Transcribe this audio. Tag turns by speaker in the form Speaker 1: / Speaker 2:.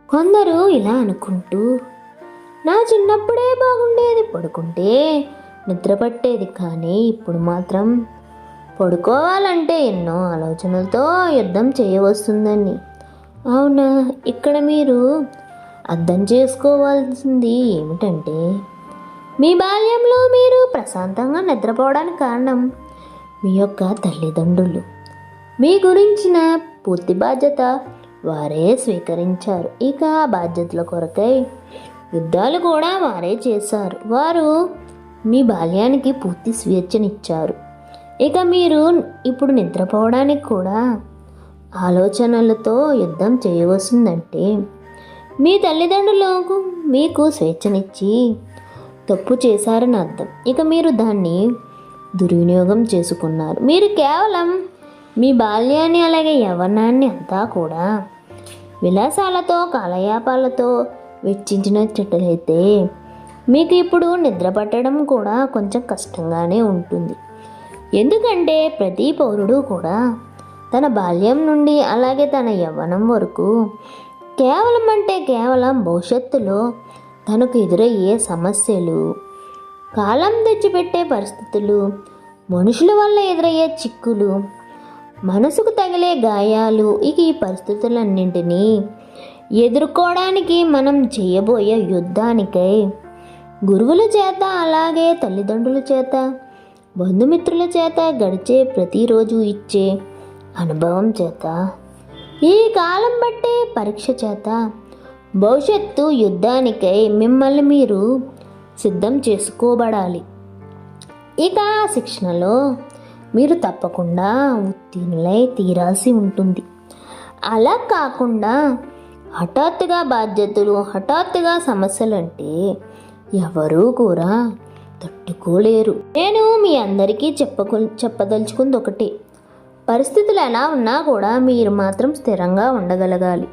Speaker 1: కొందరు ఇలా అనుకుంటూ, నా చిన్నప్పుడే బాగుండేది, పడుకుంటే నిద్ర పట్టేది, కానీ ఇప్పుడు మాత్రం పడుకోవాలంటే ఎన్నో ఆలోచనలతో యుద్ధం చేయవస్తుందని. అవునా? ఇక్కడ మీరు అర్థం చేసుకోవాల్సింది ఏమిటంటే, మీ బాల్యంలో మీరు ప్రశాంతంగా నిద్రపోవడానికి కారణం మీ యొక్క తల్లిదండ్రులు. మీ గురించిన పూర్తి బాధ్యత వారే స్వీకరించారు. ఇక ఆ బాధ్యతల కొరకై యుద్ధాలు కూడా వారే చేశారు. వారు మీ బాల్యానికి పూర్తి స్వేచ్ఛనిచ్చారు. ఇక మీరు ఇప్పుడు నిద్రపోవడానికి కూడా ఆలోచనలతో యుద్ధం చేయవలసిందంటే మీ తల్లిదండ్రులకు మీకు స్వేచ్ఛనిచ్చి తప్పు చేశారని అర్థం. ఇక మీరు దాన్ని దుర్వినియోగం చేసుకున్నారు. మీరు కేవలం మీ బాల్యాన్ని అలాగే యవ్వనాన్ని అంతా కూడా విలాసాలతో కాలయాపాలతో వెచ్చించినట్లయితే మీకు ఇప్పుడు నిద్ర పట్టడం కూడా కొంచెం కష్టంగానే ఉంటుంది. ఎందుకంటే ప్రతి పౌరుడు కూడా తన బాల్యం నుండి అలాగే తన యవ్వనం వరకు కేవలం భవిష్యత్తులో తనకు ఎదురయ్యే సమస్యలు, కాలం తెచ్చిపెట్టే పరిస్థితులు, మనుషుల వల్ల ఎదురయ్యే చిక్కులు, మనసుకు తగిలే గాయాలు, ఇక ఈ పరిస్థితులన్నింటినీ ఎదుర్కోవడానికి మనం చేయబోయే యుద్ధానికై గురువుల చేత అలాగే తల్లిదండ్రుల చేత బంధుమిత్రుల చేత గడిచే ప్రతిరోజు ఇచ్చే అనుభవం చేత ఈ కాలం బట్టే పరీక్ష చేత భవిష్యత్తు యుద్ధానికై మిమ్మల్ని మీరు సిద్ధం చేసుకోబడాలి. ఇక ఆ శిక్షణలో మీరు తప్పకుండా ఉత్తీర్ణులై తీరాల్సి ఉంటుంది. అలా కాకుండా హఠాత్తుగా బాధ్యతలు, హఠాత్తుగా సమస్యలంటే ఎవరూ కూడా తట్టుకోలేరు. నేను మీ అందరికీ చెప్పదలుచుకుంది ఒకటే, పరిస్థితులు ఎలా ఉన్నా కూడా మీరు మాత్రం స్థిరంగా ఉండగలగాలి.